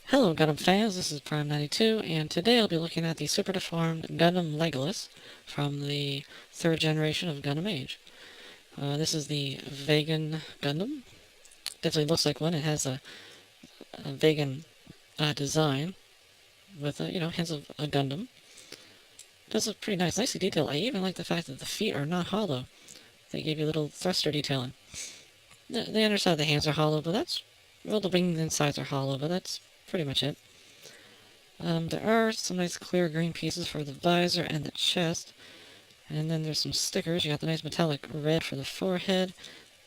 Hello Gundam fans, this is Prime92, and today I'll be looking at the super deformed Gundam Legilis from the third generation of Gundam Age. This is the vegan Gundam. Definitely looks like one. It has a vegan design with, hints of a Gundam. Does look pretty nice, nicely detailed. I even like the fact that the feet are not hollow. They gave you a little thruster detailing. The underside of the hands are hollow, but that's... Well, the wing insides are hollow, but that's pretty much it. There are some nice clear green pieces for the visor and the chest. And then there's some stickers. You got the nice metallic red for the forehead.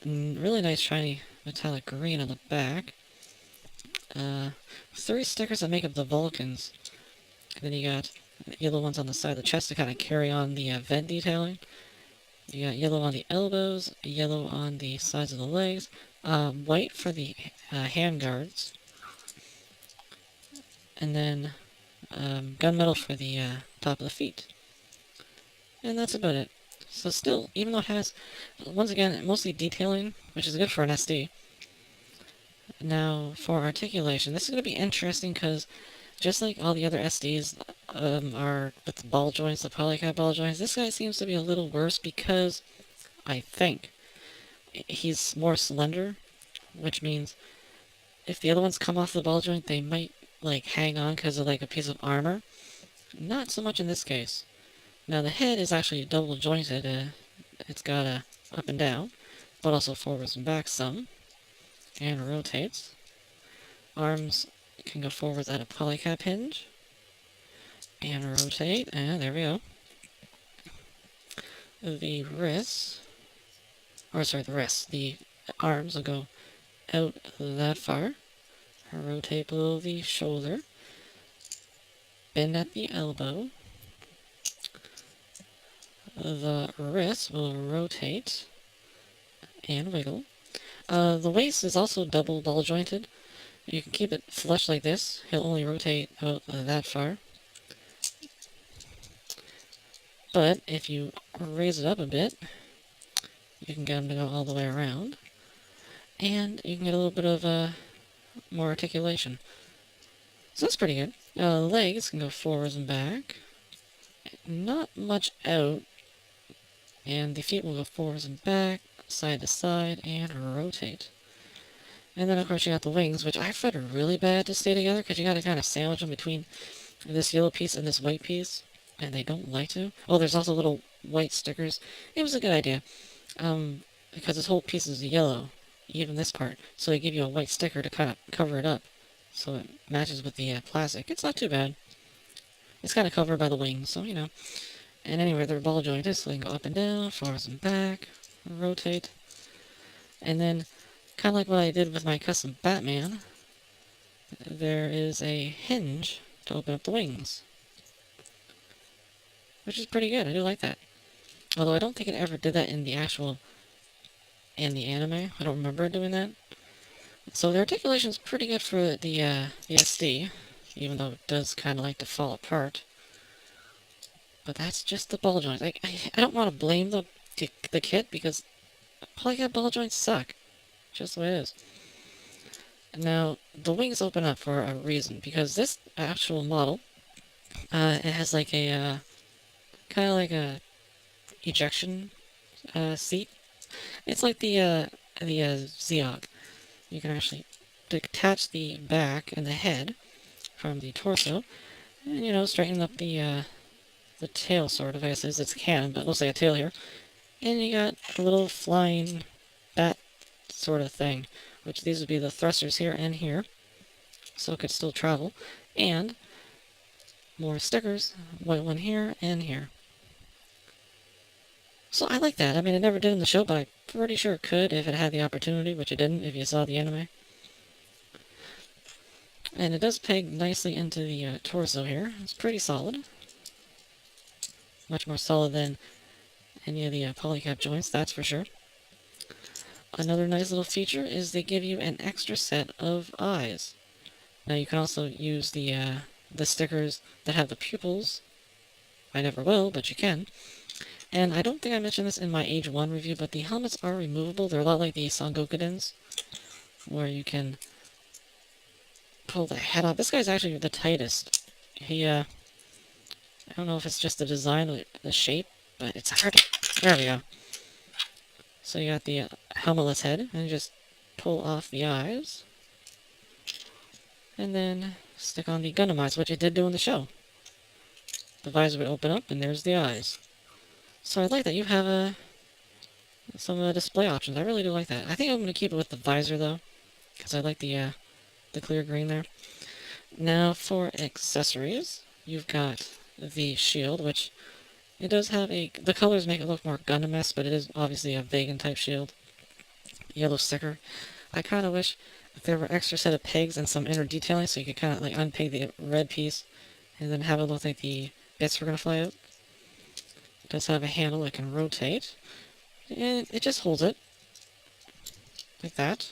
And really nice shiny metallic green on the back. 3 stickers that make up the Vulcans. And then you got yellow ones on the side of the chest to kind of carry on the vent detailing. You got yellow on the elbows, yellow on the sides of the legs, white for the hand guards, and then gunmetal for the top of the feet. And that's about it. So still, even though it has, once again, mostly detailing, which is good for an SD. Now, for articulation, this is going to be interesting because just like all the other SDs are with the ball joints, the polycap ball joints, this guy seems to be a little worse because, I think, he's more slender, which means if the other ones come off the ball joint, they might, like, hang on because of, like, a piece of armor. Not so much in this case. Now, the head is actually double jointed. It's got a up and down, but also forwards and back some, and rotates. Arms can go forwards at a polycap hinge, and rotate, and there we go. The wrists, the arms will go out that far, rotate below the shoulder, bend at the elbow. The wrist will rotate and wiggle. The waist is also double ball jointed. You can keep it flush like this. He'll only rotate out that far. But if you raise it up a bit, you can get him to go all the way around. And you can get a little bit of more articulation. So that's pretty good. Legs can go forwards and back. Not much out. And the feet will go forwards and back, side to side, and rotate. And then, of course, you got the wings, which I find really bad to stay together, because you got to kind of sandwich them between this yellow piece and this white piece, and they don't like to. Oh, there's also little white stickers. It was a good idea, because this whole piece is yellow, even this part, so they give you a white sticker to kind of cover it up, so it matches with the plastic. It's not too bad. It's kind of covered by the wings, so, you know. And anyway, they're ball jointed, so they can go up and down, forwards and back, rotate. And then, kind of like what I did with my custom Batman, there is a hinge to open up the wings. Which is pretty good, I do like that. Although I don't think it ever did that in the anime. I don't remember it doing that. So the articulation is pretty good for the SD, even though it does kind of like to fall apart. But that's just the ball joints. I don't want to blame the kit, because polycap ball joints suck. Just the way it is. Now, the wings open up for a reason, because this actual model, it has like a, kind of like a ejection seat. It's like the Zeog. You can actually detach the back and the head from the torso, and, you know, straighten up the tail, sort of. I guess it's a cannon, but it looks like a tail here. And you got a little flying bat sort of thing, which these would be the thrusters here and here, so it could still travel. And more stickers, white one here and here. So I like that. I mean, it never did in the show, but I'm pretty sure it could if it had the opportunity, which it didn't if you saw the anime. And it does peg nicely into the torso here. It's pretty solid. Much more solid than any of the polycap joints, that's for sure. Another nice little feature is they give you an extra set of eyes. Now you can also use the stickers that have the pupils. I never will, but you can. And I don't think I mentioned this in my Age 1 review, but the helmets are removable. They're a lot like the Sangokudens, where you can pull the head off. This guy's actually the tightest. I don't know if it's just the design or the shape, but it's hard. There we go. So you got the helmetless head, and you just pull off the eyes. And then stick on the Gundam eyes, which it did do in the show. The visor would open up, and there's the eyes. So I like that you have some display options. I really do like that. I think I'm going to keep it with the visor, though, because I like the clear green there. Now, for accessories, you've got the shield, which it does have the colors make it look more Gundam-esque, but it is obviously a Vegan-type shield. Yellow sticker. I kind of wish if there were extra set of pegs and some inner detailing, so you could kind of like unpeg the red piece, and then have it look like the bits were going to fly out. It does have a handle that can rotate, and it just holds it like that.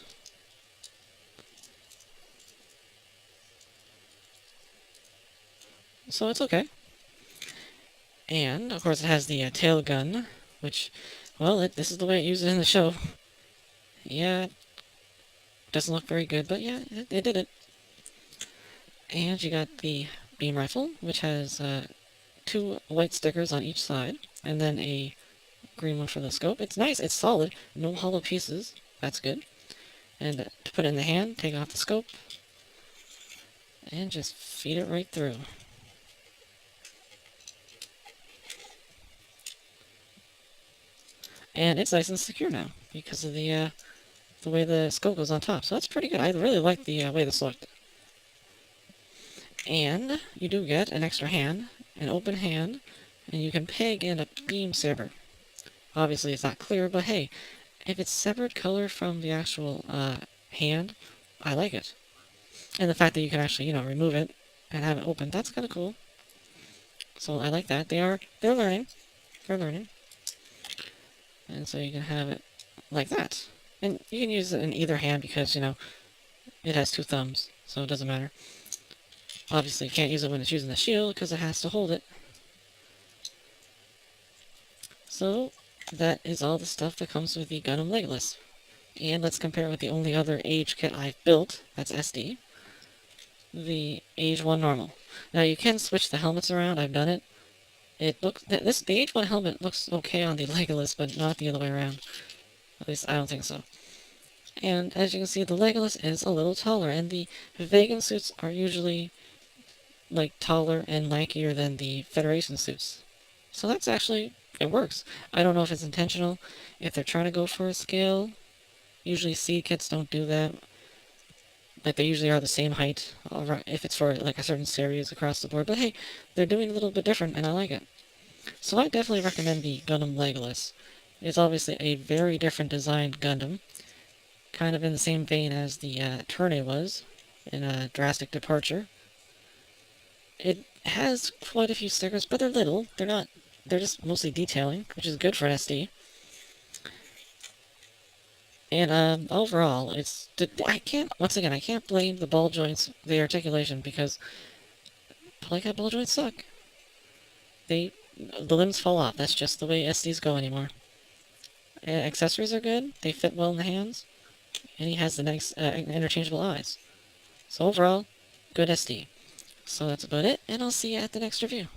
So it's okay. And, of course, it has the tail gun, which, well, this is the way it uses it in the show. Yeah, it doesn't look very good, but yeah, it did it. And you got the beam rifle, which has 2 white stickers on each side, and then a green one for the scope. It's nice, it's solid, no hollow pieces, that's good. And to put it in the hand, take off the scope, and just feed it right through. And it's nice and secure now, because of the way the scope goes on top. So that's pretty good. I really like the way this looked. And you do get an extra hand, an open hand, and you can peg in a beam saber. Obviously it's not clear, but hey, if it's separate color from the actual hand, I like it. And the fact that you can actually, remove it and have it open, that's kind of cool. So I like that. They're learning. They're learning. And so you can have it like that. And you can use it in either hand because, it has 2 thumbs, so it doesn't matter. Obviously, you can't use it when it's using the shield because it has to hold it. So, that is all the stuff that comes with the Gundam Legilis. And let's compare it with the only other Age kit I've built, that's SD. The Age 1 Normal. Now, you can switch the helmets around, I've done it. The Age 1 helmet looks okay on the Legilis, but not the other way around. At least, I don't think so. And as you can see, the Legilis is a little taller, and the Vegan suits are usually, like, taller and lankier than the Federation suits. So that's actually, it works. I don't know if it's intentional, if they're trying to go for a scale. Usually seed kits don't do that. Like, they usually are the same height, if it's for, like, a certain series across the board. But hey, they're doing a little bit different, and I like it. So I definitely recommend the Gundam Legilis. It's obviously a very different designed Gundam. Kind of in the same vein as the Turne was, in a drastic departure. It has quite a few stickers, but they're little. They're just mostly detailing, which is good for an SD. And overall, I can't blame the ball joints, the articulation, because like ball joints suck. The limbs fall off. That's just the way SDs go anymore. Accessories are good. They fit well in the hands. And he has the nice interchangeable eyes. So overall, good SD. So that's about it, and I'll see you at the next review.